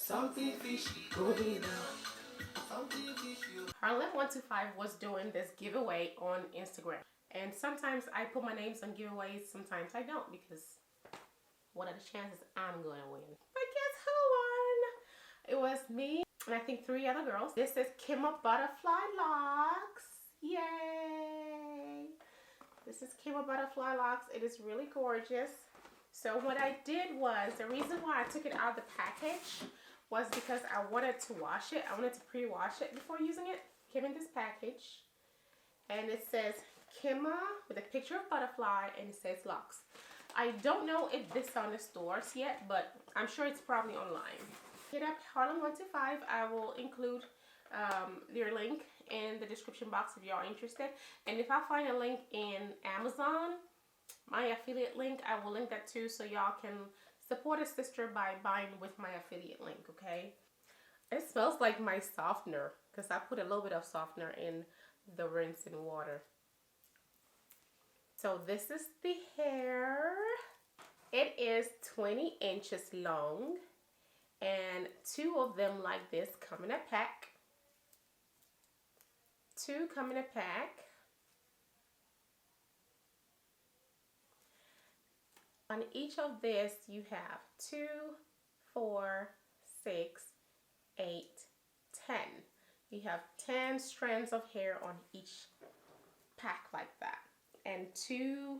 Something fishy going down. Harlem125 was doing this giveaway on Instagram. And sometimes I put my names on giveaways, sometimes I don't, because what are the chances I'm going to win? But guess who won? It was me and I think 3 other girls. This is Kimma Butterfly Locks. Yay! This is Kimma Butterfly Locks. It is really gorgeous. So what I did was, the reason why I took it out of the package was because I wanted to wash it. I wanted to pre-wash it before using it. Came in this package. And it says Kimma with a picture of butterfly and it says locks. I don't know if this is on the stores yet, but I'm sure it's probably online. Hit up Harlem125. I will include their link in the description box if y'all are interested. And if I find a link in Amazon, my affiliate link, I will link that too, so y'all can support a sister by buying with my affiliate link, okay? It smells like my softener because I put a little bit of softener in the rinsing water. So this is the hair. It is 20 inches long and 2 of them like this come in a pack. 2 come in a pack. On each of this you have 2, 4, 6, 8, 10. You have 10 strands of hair on each pack like that. And 2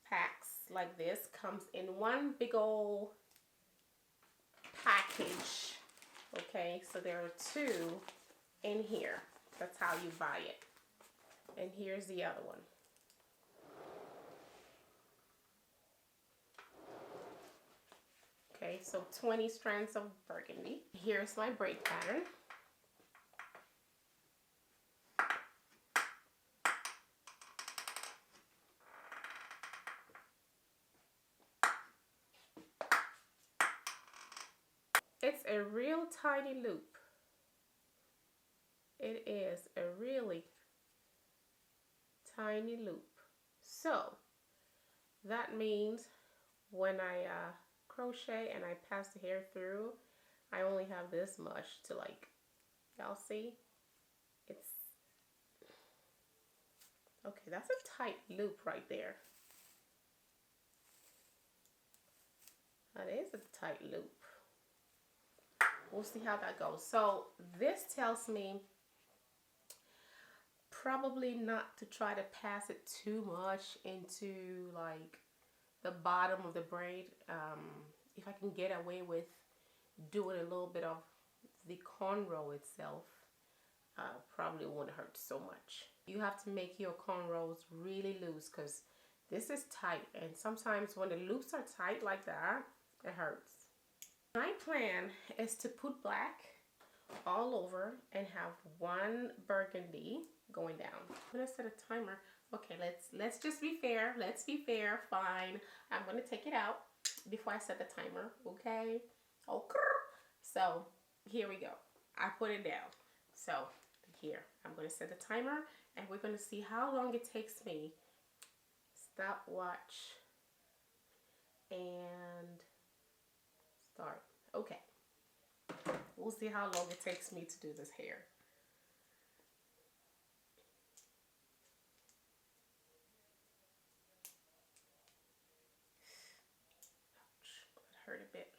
packs like this comes in one big old package. Okay, so there are 2 in here. That's how you buy it. And here's the other one. Okay, so 20 strands of burgundy. Here's my braid pattern. It's a real tiny loop. It is a really tiny loop. So that means when I crochet and I pass the hair through, I only have this much to, like, y'all see? It's okay. That's a tight loop right there. That is a tight loop. We'll see how that goes. So this tells me probably not to try to pass it too much into like the bottom of the braid. If I can get away with doing a little bit of the cornrow itself, probably won't hurt so much. You have to make your cornrows really loose because this is tight, and sometimes when the loops are tight like that, it hurts. My plan is to put black all over and have 1 burgundy going down. I'm gonna set a timer. Okay, let's just be fair. Let's be fair. Fine. I'm gonna take it out before I set the timer. Okay. Okay. So here we go. I put it down. So here I'm gonna set the timer, and we're gonna see how long it takes me. Stopwatch and start. Okay. We'll see how long it takes me to do this hair. Hurt a bit.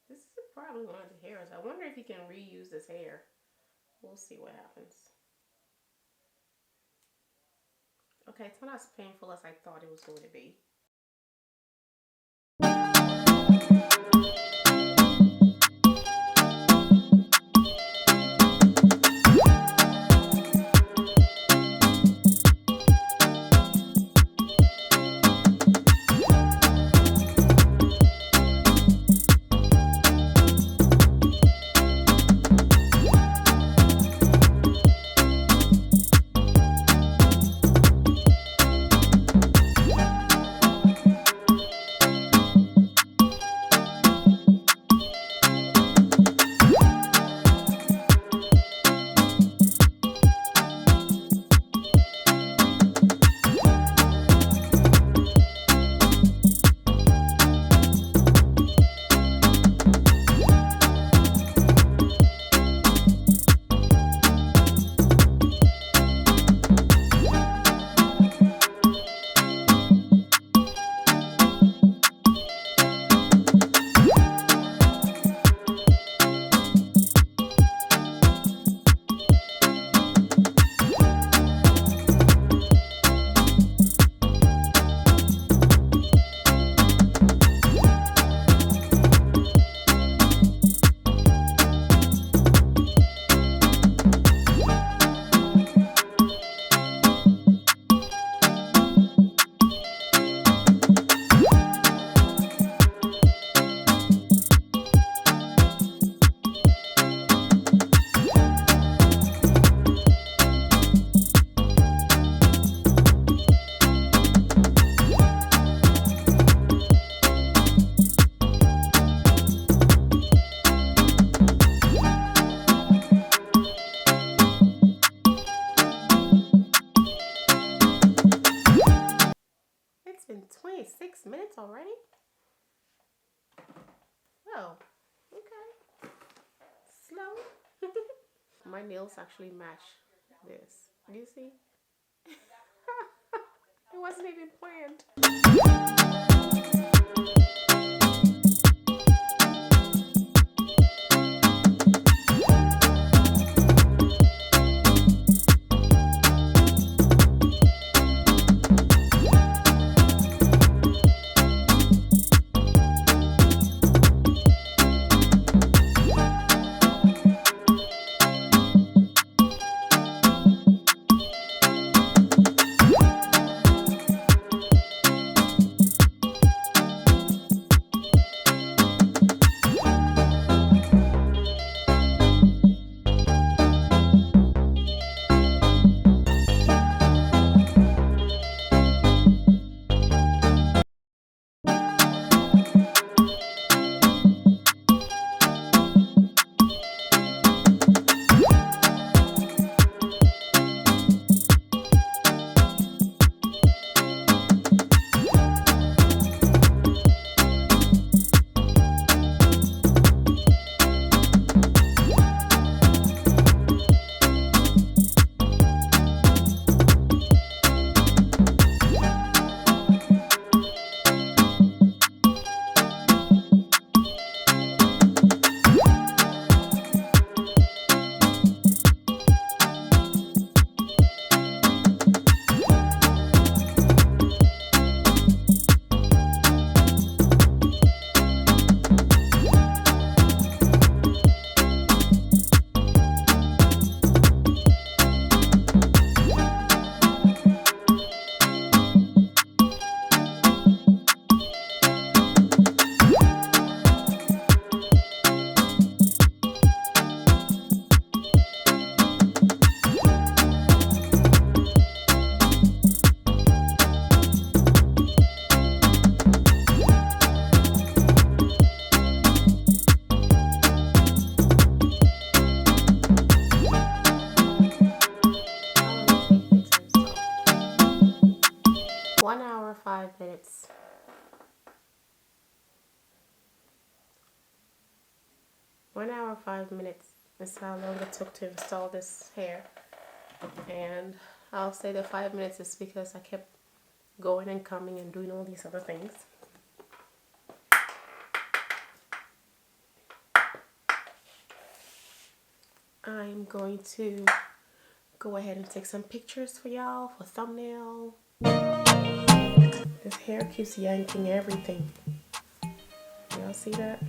This is probably one of the hairs. I wonder if you can reuse this hair. We'll see what happens. Okay, it's not as painful as I thought it was going to be. Oh, okay. Slow. My nails actually match this. Do you see? It wasn't even planned. Minutes. One hour, 5 minutes is how long it took to install this hair. And I'll say the 5 minutes is because I kept going and coming and doing all these other things. I'm going to go ahead and take some pictures for y'all for thumbnail. This hair keeps yanking everything. Y'all see that?